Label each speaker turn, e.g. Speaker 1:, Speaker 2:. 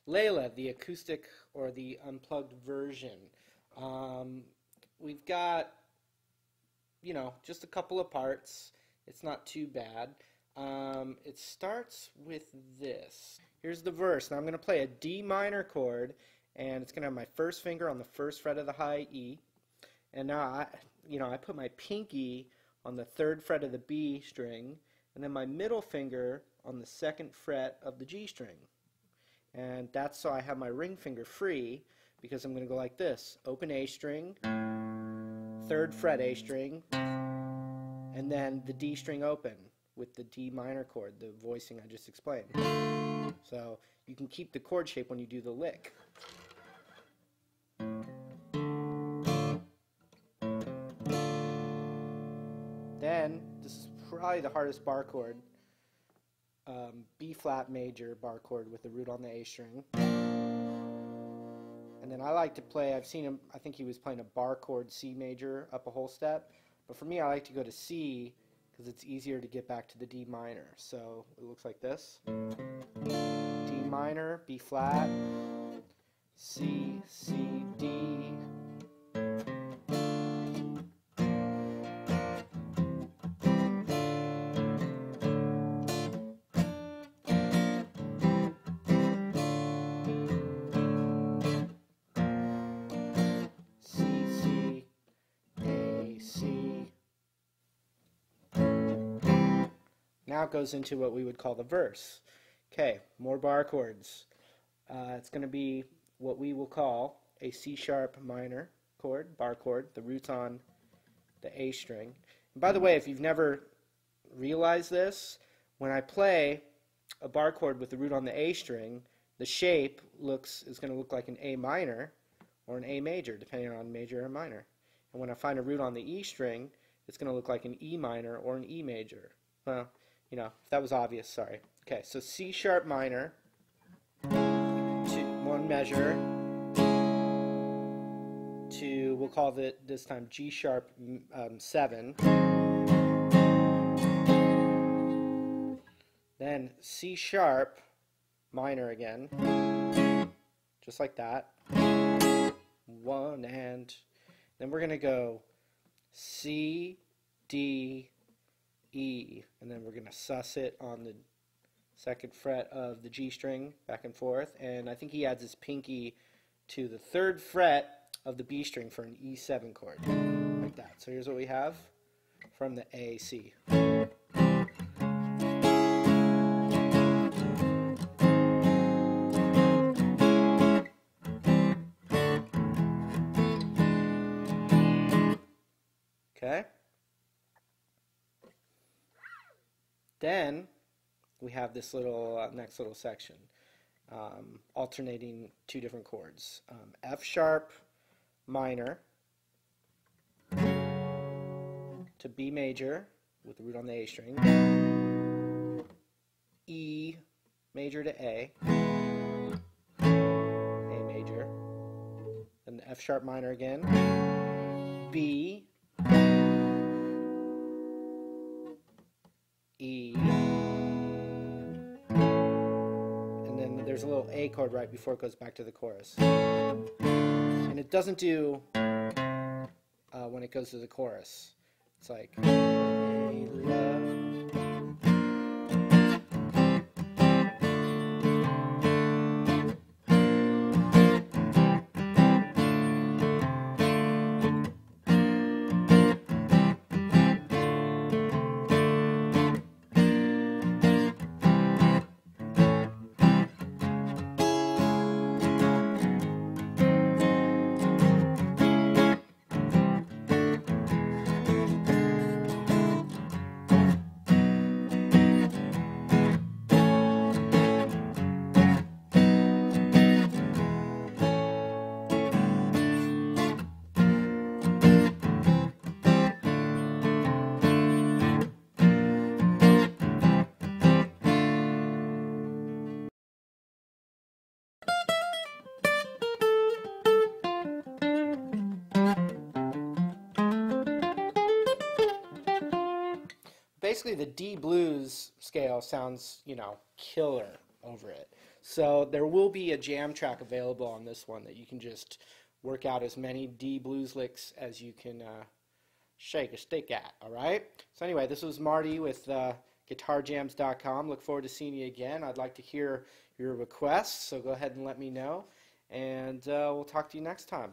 Speaker 1: Layla, the acoustic or the unplugged version. We've got, just a couple of parts. It's not too bad. It starts with this. Here's the verse. Now I'm going to play a D minor chord, and it's going to have my first finger on the first fret of the high E. And now I put my pinky on the third fret of the B string, and then my middle finger on the second fret of the G string. And that's so I have my ring finger free, because I'm going to go like this. Open A string, third fret A string, and then the D string open with the D minor chord, the voicing I just explained. So you can keep the chord shape when you do the lick. Then, this is probably the hardest bar chord, B flat major bar chord with the root on the A string. And then I like to play, I've seen him, I think he was playing a bar chord C major up a whole step. But for me, I like to go to C because it's easier to get back to the D minor. So it looks like this. D minor, B flat, C, C, D. Now it goes into what we would call the verse. Okay, more bar chords. It's going to be what we will call a C sharp minor chord, bar chord. The root's on the A string. And by the way, if you've never realized this, when I play a bar chord with the root on the A string, the shape is going to look like an A minor or an A major, depending on major or minor. And when I find a root on the E string, it's going to look like an E minor or an E major. Well, if that was obvious, sorry. Okay, so C sharp minor, one measure, to, we'll call it this time G sharp 7. Then C sharp minor again, just like that. One, and then we're going to go C, D, E, and then we're going to sus it on the second fret of the G string back and forth, and I think he adds his pinky to the third fret of the B string for an E7 chord, like that. So here's what we have from the A, C. Okay? Then we have this little next little section, alternating two different chords. F sharp minor to B major with the root on the A string, E major to A major, then the F sharp minor again, B, E, and then there's a little A chord right before it goes back to the chorus. And it doesn't do when it goes to the chorus. It's like Layla. Basically, the D blues scale sounds, killer. over it. So there will be a jam track available on this one that you can just work out as many D blues licks as you can shake a stick at, all right? So anyway, this was Marty with GuitarJams.com. Look forward to seeing you again. I'd like to hear your requests, so go ahead and let me know, and we'll talk to you next time.